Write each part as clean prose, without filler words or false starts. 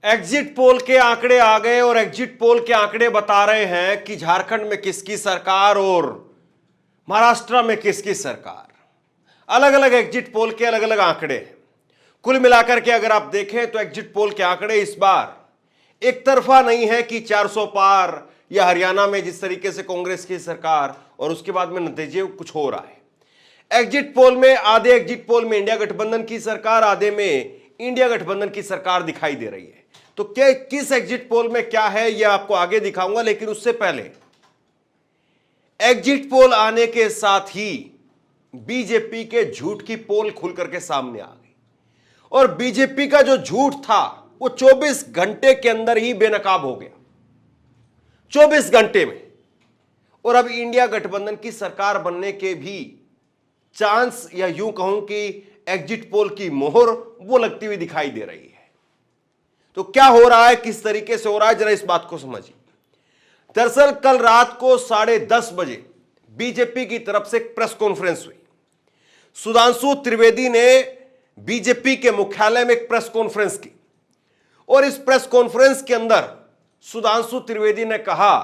Exit poll के आंकड़े आ गए और एग्जिट पोल के आंकड़े बता रहे हैं कि झारखंड में किसकी सरकार और महाराष्ट्र में किसकी सरकार। अलग अलग एग्जिट पोल के अलग अलग आंकड़े हैं। कुल मिलाकर के अगर आप देखें तो एग्जिट पोल के आंकड़े इस बार एक तरफा नहीं है कि 400 पार, या हरियाणा में जिस तरीके से कांग्रेस की सरकार और उसके बाद में नतीजे कुछ हो रहा है। एग्जिट पोल में आधे एग्जिट पोल में इंडिया गठबंधन की सरकार, आधे में इंडिया गठबंधन की सरकार दिखाई दे रही है। तो क्या किस एग्जिट पोल में क्या है यह आपको आगे दिखाऊंगा, लेकिन उससे पहले एग्जिट पोल आने के साथ ही बीजेपी के झूठ की पोल खुल करके सामने आ गई और बीजेपी का जो झूठ था वो 24 घंटे के अंदर ही बेनकाब हो गया, 24 घंटे में। और अब इंडिया गठबंधन की सरकार बनने के भी चांस, या यूं कहूं कि एग्जिट पोल की मोहर वो लगती हुई दिखाई दे रही है। तो क्या हो रहा है, किस तरीके से हो रहा है, जरा इस बात को समझिए। दरअसल कल रात को 10:30 बजे बीजेपी की तरफ से एक प्रेस कॉन्फ्रेंस हुई। सुधांशु त्रिवेदी ने बीजेपी के मुख्यालय में एक प्रेस कॉन्फ्रेंस की और इस प्रेस कॉन्फ्रेंस के अंदर सुधांशु त्रिवेदी ने कहा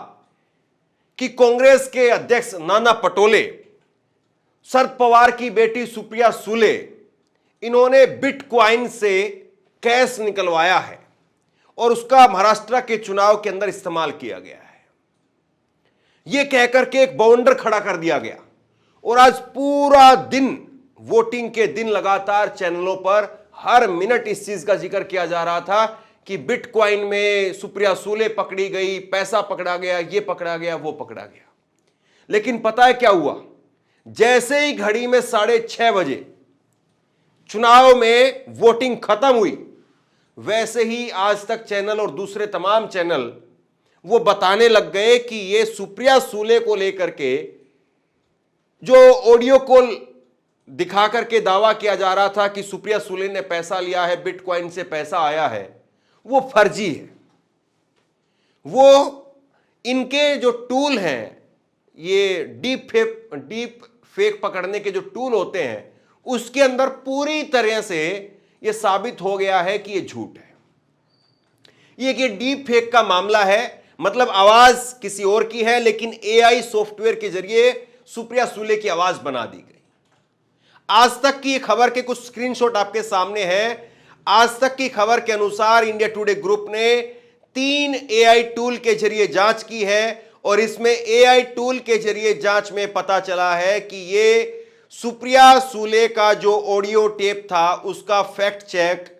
कि कांग्रेस के अध्यक्ष नाना पटोले, शरद पवार की बेटी सुप्रिया सुले, इन्होंने बिटकॉइन से कैश निकलवाया है और उसका महाराष्ट्र के चुनाव के अंदर इस्तेमाल किया गया है। यह कहकर के एक बाउंडर खड़ा कर दिया गया और आज पूरा दिन, वोटिंग के दिन, लगातार चैनलों पर हर मिनट इस चीज का जिक्र किया जा रहा था कि बिटकॉइन में सुप्रिया सुले पकड़ी गई, पैसा पकड़ा गया, ये पकड़ा गया, वो पकड़ा गया। लेकिन पता है क्या हुआ? जैसे ही घड़ी में 6:30 बजे चुनाव में वोटिंग खत्म हुई, वैसे ही आज तक चैनल और दूसरे तमाम चैनल वो बताने लग गए कि ये सुप्रिया सुले को लेकर के जो ऑडियो कॉल दिखा करके दावा किया जा रहा था कि सुप्रिया सुले ने पैसा लिया है, बिटकॉइन से पैसा आया है, वो फर्जी है। वो इनके जो टूल हैं, ये डीप फेक पकड़ने के जो टूल होते हैं, उसके अंदर पूरी तरह से ये साबित हो गया है कि ये झूठ है। ये डीप फेक का मामला है, मतलब आवाज किसी और की है लेकिन एआई सॉफ्टवेयर के जरिए सुप्रिया सुले की आवाज बना दी गई। आज तक की खबर के कुछ स्क्रीनशॉट आपके सामने हैं। आज तक की खबर के अनुसार इंडिया टुडे ग्रुप ने 3 एआई टूल के जरिए जांच की है और इसमें एआई टूल के जरिए जांच में पता चला है कि ये सुप्रिया सुले का जो ऑडियो टेप था उसका फैक्ट चेक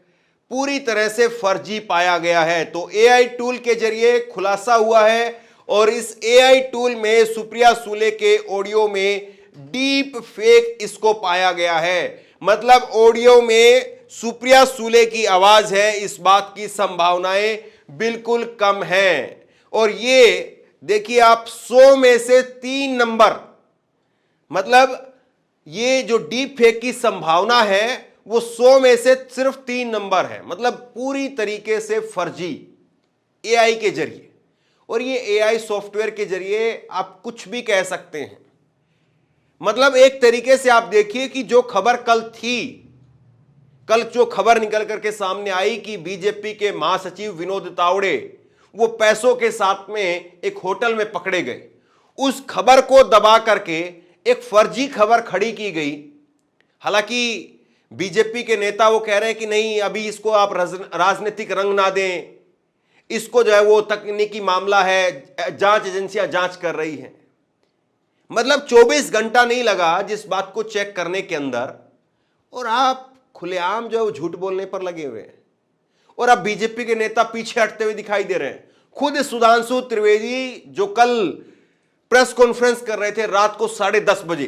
पूरी तरह से फर्जी पाया गया है। तो एआई टूल के जरिए खुलासा हुआ है और इस एआई टूल में सुप्रिया सुले के ऑडियो में डीप फेक इसको पाया गया है। मतलब ऑडियो में सुप्रिया सुले की आवाज है, इस बात की संभावनाएं बिल्कुल कम हैं। और ये देखिए आप, 100 में से 3 नंबर, मतलब ये जो डीप फेक की संभावना है वो 100 में से सिर्फ 3 नंबर है। मतलब पूरी तरीके से फर्जी एआई के जरिए। और ये एआई सॉफ्टवेयर के जरिए आप कुछ भी कह सकते हैं। मतलब एक तरीके से आप देखिए कि जो खबर कल थी, कल जो खबर निकल करके सामने आई कि बीजेपी के महासचिव विनोद तावड़े वो पैसों के साथ में एक होटल में पकड़े गए, उस खबर को दबा करके एक फर्जी खबर खड़ी की गई। हालांकि बीजेपी के नेता वो कह रहे हैं कि नहीं, अभी इसको आप राजनीतिक रंग ना दें, इसको जो है वो तकनीकी मामला है, जांच एजेंसियां जांच कर रही हैं। मतलब 24 घंटा नहीं लगा जिस बात को चेक करने के अंदर, और आप खुलेआम जो है वो झूठ बोलने पर लगे हुए हैं। और अब बीजेपी के नेता पीछे हटते हुए दिखाई दे रहे हैं। खुद सुधांशु त्रिवेदी जो कल प्रेस कॉन्फ्रेंस कर रहे थे रात को 10:30 बजे,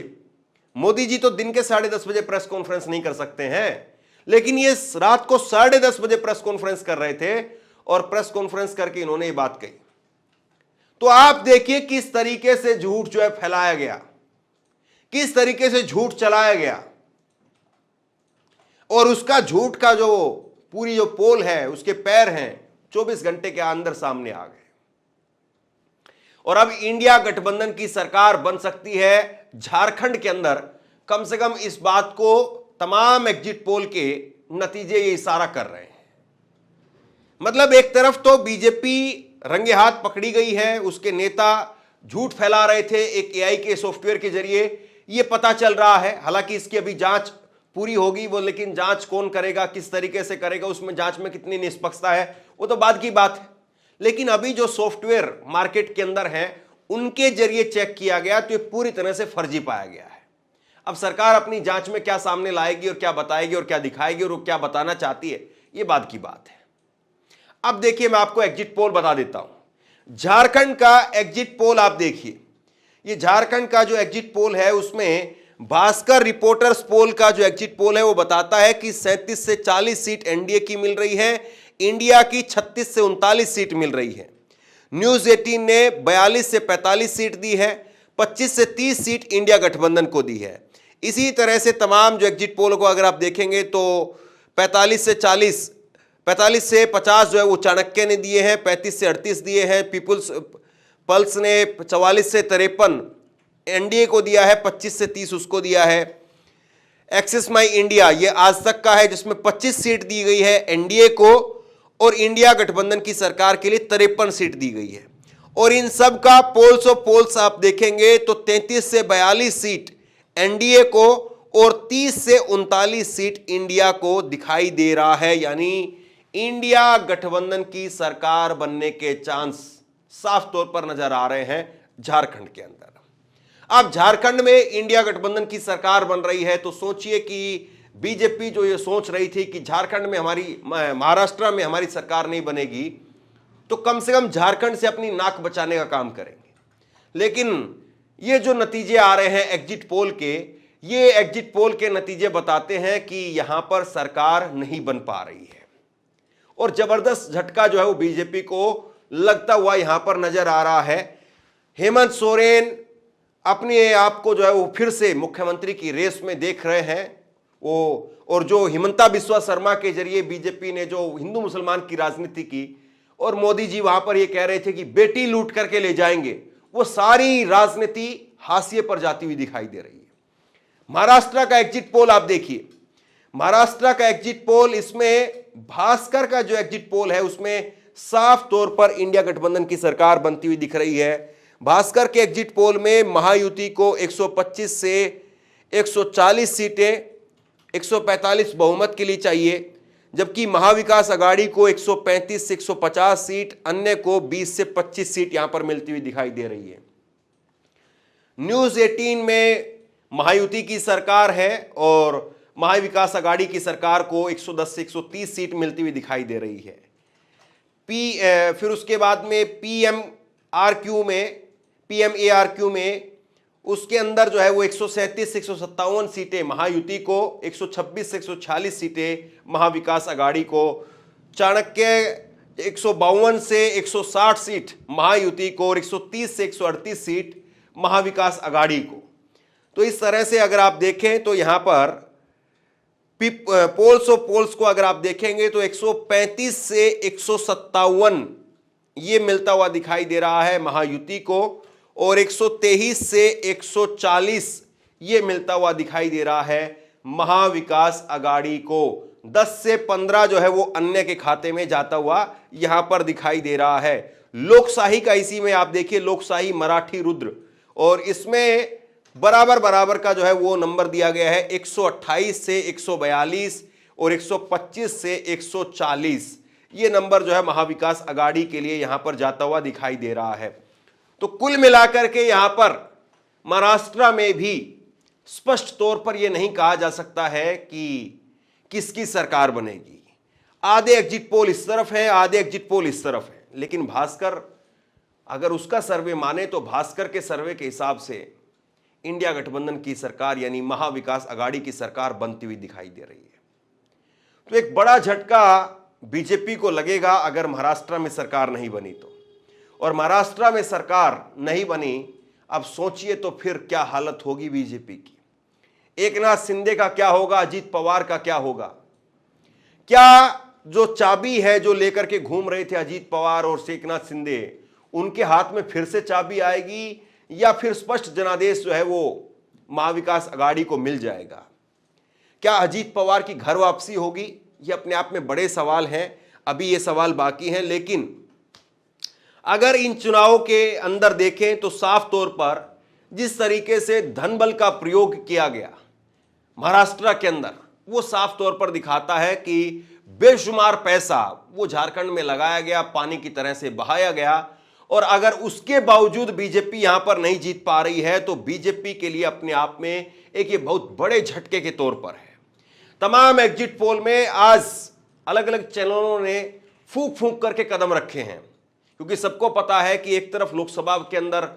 मोदी जी तो दिन के 10:30 बजे प्रेस कॉन्फ्रेंस नहीं कर सकते हैं, लेकिन ये रात को 10:30 बजे प्रेस कॉन्फ्रेंस कर रहे थे और प्रेस कॉन्फ्रेंस करके इन्होंने ये बात कही। तो आप देखिए किस तरीके से झूठ जो है फैलाया गया, किस तरीके से झूठ चलाया गया, और उसका झूठ का जो पूरी जो पोल है, उसके पैर हैं, 24 घंटे के अंदर सामने आ गए। और अब इंडिया गठबंधन की सरकार बन सकती है झारखंड के अंदर, कम से कम इस बात को तमाम एग्जिट पोल के नतीजे ये इशारा कर रहे हैं। मतलब एक तरफ तो बीजेपी रंगे हाथ पकड़ी गई है, उसके नेता झूठ फैला रहे थे एक एआई के सॉफ्टवेयर के जरिए, ये पता चल रहा है। हालांकि इसकी अभी जांच पूरी होगी वो, लेकिन जांच कौन करेगा, किस तरीके से करेगा, उसमें जांच में कितनी निष्पक्षता है वो तो बाद की बात है। लेकिन अभी जो सॉफ्टवेयर मार्केट के अंदर है उनके जरिए चेक किया गया तो ये पूरी तरह से फर्जी पाया गया है। अब सरकार अपनी जांच में क्या सामने लाएगी और क्या बताएगी और क्या दिखाएगी और वो क्या बताना चाहती है, ये बाद की बात है। अब देखिए, मैं आपको एग्जिट पोल बता देता हूं। झारखंड का एग्जिट पोल आप देखिए, ये झारखंड का जो एग्जिट पोल है उसमें भास्कर रिपोर्टर्स पोल का जो एग्जिट पोल है वो बताता है कि 37 से 40 सीट एनडीए की मिल रही है, इंडिया की 36 से 39 सीट मिल रही है। न्यूज 18 ने 42 से 45 सीट दी है, 25 से 30 सीट इंडिया गठबंधन को दी है। इसी तरह से तमाम जो एग्जिट पोल को अगर आप देखेंगे तो 45 से 50 जो है वो चाणक्य ने दिए हैं, 35 से 38 दिए हैं, पीपुल्स पल्स ने 44 से 53 एनडीए को दिया है, 25 से 30 उसको दिया है। एक्सिस माई इंडिया ये आज तक का है जिसमें 25 सीट दी गई है एनडीए को और इंडिया गठबंधन की सरकार के लिए 53 सीट दी गई है। और इन सब का पोल्स ऑफ पोल्स आप देखेंगे तो 33 से 42 सीट एनडीए को और 30 से 39 सीट इंडिया को दिखाई दे रहा है। यानी इंडिया गठबंधन की सरकार बनने के चांस साफ तौर पर नजर आ रहे हैं झारखंड के अंदर। अब झारखंड में इंडिया गठबंधन की सरकार बन रही है तो सोचिए कि बीजेपी जो ये सोच रही थी कि झारखंड में महाराष्ट्र में हमारी सरकार नहीं बनेगी तो कम से कम झारखंड से अपनी नाक बचाने का काम करेंगे। लेकिन ये जो नतीजे आ रहे हैं एग्जिट पोल के, ये एग्जिट पोल के नतीजे बताते हैं कि यहां पर सरकार नहीं बन पा रही है और जबरदस्त झटका जो है वो बीजेपी को लगता हुआ यहां पर नजर आ रहा है। हेमंत सोरेन अपने आप को जो है वो फिर से मुख्यमंत्री की रेस में देख रहे हैं वो, और जो हिमंता बिस्वा शर्मा के जरिए बीजेपी ने जो हिंदू मुसलमान की राजनीति की और मोदी जी वहां पर ये कह रहे थे कि बेटी लूट करके ले जाएंगे, वो सारी राजनीति हाशिए पर जाती हुई दिखाई दे रही है। महाराष्ट्र का एग्जिट पोल आप देखिए, महाराष्ट्र का एग्जिट पोल, इसमें भास्कर का जो एग्जिट पोल है उसमें साफ तौर पर इंडिया गठबंधन की सरकार बनती हुई दिख रही है। भास्कर के एग्जिट पोल में महायुति को 125 से 140 सीटें 145 बहुमत के लिए चाहिए, जबकि महाविकास अघाड़ी को 135 से 150 सीट, अन्य को 20 से 25 सीट यहां पर मिलती हुई दिखाई दे रही है। न्यूज 18 में महायुति की सरकार है और महाविकास अघाड़ी की सरकार को 110 से 130 सीट मिलती हुई दिखाई दे रही है। फिर उसके बाद में पीएमएआरक्यू में उसके अंदर जो है वो 137 से 157 सीटें महायुति को, 126 से 146 सीटें महाविकास अघाड़ी को, चाणक्य 152 से 160 सीट महायुति को और 130 से 138 सीट महाविकास अघाड़ी को। तो इस तरह से अगर आप देखें तो यहां पर पोल्स ऑफ पोल्स को अगर आप देखेंगे तो 135 से 157 ये मिलता हुआ दिखाई दे रहा है महायुति को और 123 से 140 ये मिलता हुआ दिखाई दे रहा है महाविकास अघाड़ी को। 10 से 15 जो है वो अन्य के खाते में जाता हुआ यहां पर दिखाई दे रहा है। लोकशाही का इसी में आप देखिए, लोकशाही मराठी रुद्र, और इसमें बराबर बराबर का जो है वो नंबर दिया गया है 128 से 142 और 125 से 140 ये नंबर जो है महाविकास अघाड़ी के लिए यहां पर जाता हुआ दिखाई दे रहा है। तो कुल मिलाकर के यहां पर महाराष्ट्र में भी स्पष्ट तौर पर यह नहीं कहा जा सकता है कि किसकी सरकार बनेगी। आधे एग्जिट पोल इस तरफ है, आधे एग्जिट पोल इस तरफ है, लेकिन भास्कर अगर उसका सर्वे माने तो भास्कर के सर्वे के हिसाब से इंडिया गठबंधन की सरकार यानी महाविकास अघाड़ी की सरकार बनती हुई दिखाई दे रही है। तो एक बड़ा झटका बीजेपी को लगेगा अगर महाराष्ट्र में सरकार नहीं बनी तो, और महाराष्ट्र में सरकार नहीं बनी, अब सोचिए तो फिर क्या हालत होगी बीजेपी की। एकनाथ शिंदे का क्या होगा, अजीत पवार का क्या होगा? क्या जो चाबी है जो लेकर के घूम रहे थे अजीत पवार और एकनाथ शिंदे, उनके हाथ में फिर से चाबी आएगी या फिर स्पष्ट जनादेश जो है वो महाविकास अघाड़ी को मिल जाएगा? क्या अजीत पवार की घर वापसी होगी? ये अपने आप में बड़े सवाल हैं। अभी ये सवाल बाकी हैं। लेकिन अगर इन चुनावों के अंदर देखें तो साफ तौर पर जिस तरीके से धन बल का प्रयोग किया गया महाराष्ट्र के अंदर, वो साफ तौर पर दिखाता है कि बेशुमार पैसा वो झारखंड में लगाया गया, पानी की तरह से बहाया गया। और अगर उसके बावजूद बीजेपी यहां पर नहीं जीत पा रही है तो बीजेपी के लिए अपने आप में एक ये बहुत बड़े झटके के तौर पर है। तमाम एग्जिट पोल में आज अलग अलग चैनलों ने फूंक फूंक करके कदम रखे हैं, क्योंकि सबको पता है कि एक तरफ लोकसभा के अंदर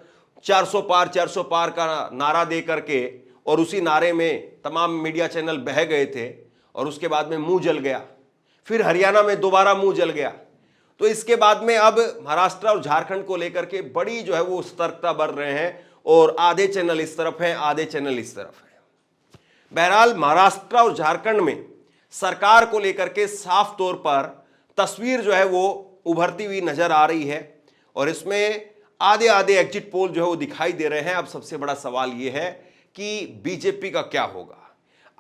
400 पार का नारा दे करके, और उसी नारे में तमाम मीडिया चैनल बह गए थे और उसके बाद में मुंह जल गया, फिर हरियाणा में दोबारा मुंह जल गया। तो इसके बाद में अब महाराष्ट्र और झारखंड को लेकर के बड़ी जो है वो सतर्कता बढ़ रहे हैं, और आधे चैनल इस तरफ हैं, आधे चैनल इस तरफ हैं। बहरहाल महाराष्ट्र और झारखंड में सरकार को लेकर के साफ तौर पर तस्वीर जो है वो उभरती हुई नजर आ रही है, और इसमें आधे आधे एग्जिट पोल जो है वो दिखाई दे रहे हैं। अब सबसे बड़ा सवाल ये है कि बीजेपी का क्या होगा।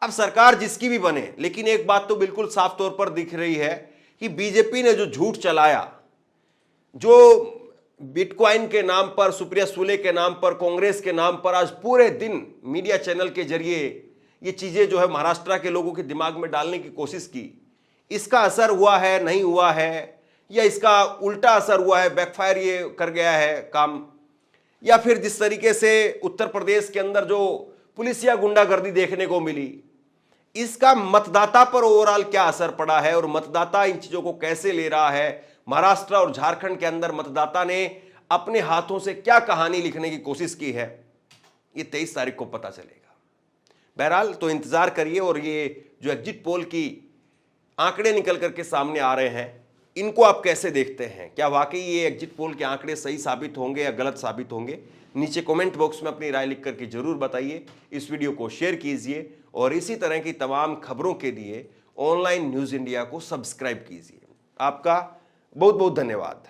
अब सरकार जिसकी भी बने, लेकिन एक बात तो बिल्कुल साफ तौर पर दिख रही है कि बीजेपी ने जो झूठ चलाया, जो बिटकॉइन के नाम पर, सुप्रिया सुले के नाम पर, कांग्रेस के नाम पर आज पूरे दिन मीडिया चैनल के जरिए ये चीजें जो है महाराष्ट्र के लोगों के दिमाग में डालने की कोशिश की, इसका असर हुआ है, नहीं हुआ है, या इसका उल्टा असर हुआ है, बैकफायर ये कर गया है काम, या फिर जिस तरीके से उत्तर प्रदेश के अंदर जो पुलिसिया गुंडागर्दी देखने को मिली, इसका मतदाता पर ओवरऑल क्या असर पड़ा है और मतदाता इन चीजों को कैसे ले रहा है। महाराष्ट्र और झारखंड के अंदर मतदाता ने अपने हाथों से क्या कहानी लिखने की कोशिश की है, ये 23 तारीख को पता चलेगा। बहरहाल तो इंतजार करिए, और ये जो एग्जिट पोल की आंकड़े निकल करके सामने आ रहे हैं, इनको आप कैसे देखते हैं? क्या वाकई ये एग्जिट पोल के आंकड़े सही साबित होंगे या गलत साबित होंगे? नीचे कमेंट बॉक्स में अपनी राय लिख करके जरूर बताइए। इस वीडियो को शेयर कीजिए, और इसी तरह की तमाम खबरों के लिए ऑनलाइन न्यूज़ इंडिया को सब्सक्राइब कीजिए। आपका बहुत बहुत धन्यवाद।